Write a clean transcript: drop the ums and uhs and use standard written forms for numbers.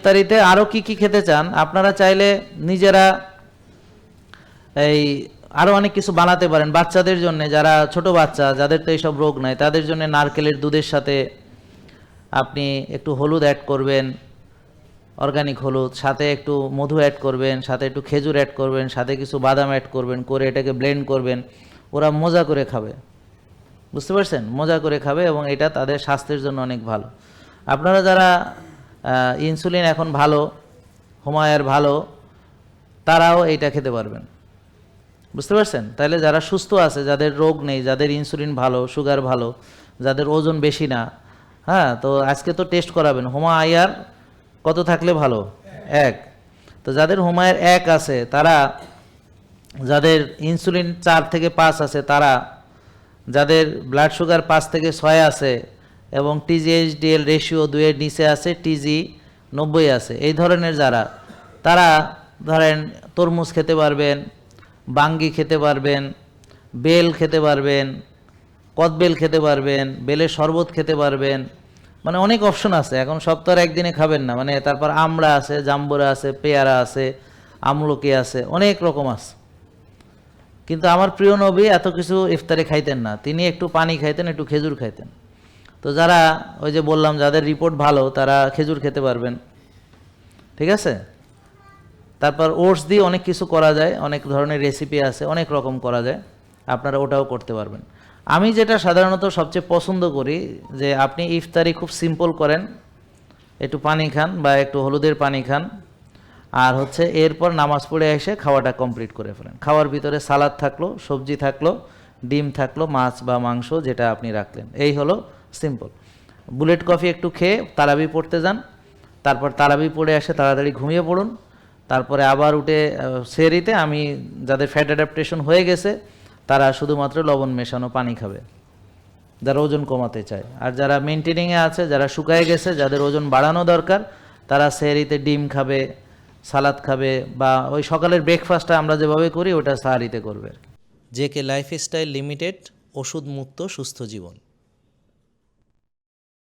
ইফতারিতে আরও কি কি খেতে চান আপনারা চাইলে নিজেরা এই আরও অনেক কিছু বানাতে পারেন বাচ্চাদের জন্য, যারা ছোট বাচ্চা যাদের তো এইসব রোগ নাই তাদের জন্য নারকেলের দুধের সাথে আপনি একটু হলুদ অ্যাড করবেন, অর্গানিক হলুদ, সাথে একটু মধু অ্যাড করবেন, সাথে একটু খেজুর অ্যাড করবেন, সাথে কিছু বাদাম অ্যাড করবেন, করে এটাকে ব্লেন্ড করবেন। ওরা মজা করে খাবে, বুঝতে পারছেন? মজা করে খাবে এবং এটা তাদের স্বাস্থ্যের জন্য অনেক ভালো। আপনারা যারা ইনসুলিন এখন ভালো, হুমায়ের ভালো, তারাও এইটা খেতে পারবেন, বুঝতে পারছেন? তাহলে যারা সুস্থ আছে, যাদের রোগ নেই, যাদের ইনসুলিন ভালো, সুগার ভালো, যাদের ওজন বেশি না, হ্যাঁ, তো আজকে তো টেস্ট করাবেন হুমায়ার কত থাকলে ভালো, 1। তো যাদের হুমায়ের 1 আছে, তারা, যাদের ইনসুলিন 4 থেকে 5 আছে তারা, যাদের ব্লাড সুগার 5 থেকে 6 আছে এবং TG/HDL রেশিও 2-এর নিচে আছে, TG 90 আছে, এই ধরনের যারা, তারা ধরেন তরমুজ খেতে পারবেন, বাঙ্গি খেতে পারবেন, বেল খেতে পারবেন, কদবেল খেতে পারবেন, বেলের শরবত খেতে পারবেন, মানে অনেক অপশন আছে। এখন সব তো আর একদিনে খাবেন না, মানে তারপর আমড়া আছে, জাম্বুরা আছে, পেয়ারা আছে, আমলকি আছে, অনেক রকম আছে। কিন্তু আমার প্রিয় নবী এত কিছু ইফতারে খাইতেন না, তিনি একটু পানি খাইতেন, একটু খেজুর খাইতেন। তো যারা ওই যে বললাম যাদের রিপোর্ট ভালো তারা খেজুর খেতে পারবেন, ঠিক আছে? তারপর ওটস দিয়ে অনেক কিছু করা যায়, অনেক ধরনের রেসিপি আছে, অনেক রকম করা যায়, আপনারা ওটাও করতে পারবেন। আমি যেটা সাধারণত সবচেয়ে পছন্দ করি যে আপনি ইফতারি খুব সিম্পল করেন, একটু পানি খান বা একটু হলুদের পানি খান, আর হচ্ছে এরপর নামাজ পড়ে এসে খাওয়াটা কমপ্লিট করে ফেলেন। খাওয়ার ভিতরে সালাদ থাকলো, সবজি থাকলো, ডিম থাকলো, মাছ বা মাংস যেটা আপনি রাখলেন, এই হলো সিম্পল। বুলেট কফি একটু খেয়ে তারাবি পড়তে যান, তারপর তারাবি পড়ে এসে তাড়াতাড়ি ঘুমিয়ে পড়ুন, তারপরে আবার উঠে সেহরিতে আমি যাদের ফ্যাট অ্যাডাপ্টেশন হয়ে গেছে তারা শুধুমাত্র লবণ মেশানো পানি খাবে, যারা ওজন কমাতে চায়। আর যারা মেনটেনিংয়ে আছে, যারা শুকায় গেছে, যাদের ওজন বাড়ানো দরকার, তারা সেহরিতে ডিম খাবে, সালাদ খাবে, বা ওই সকালের ব্রেকফাস্টটা আমরা যেভাবে করি ওটা সাহারিতে করবে। জেকে লাইফস্টাইল লিমিটেড, ওষুধ মুক্ত সুস্থ জীবন।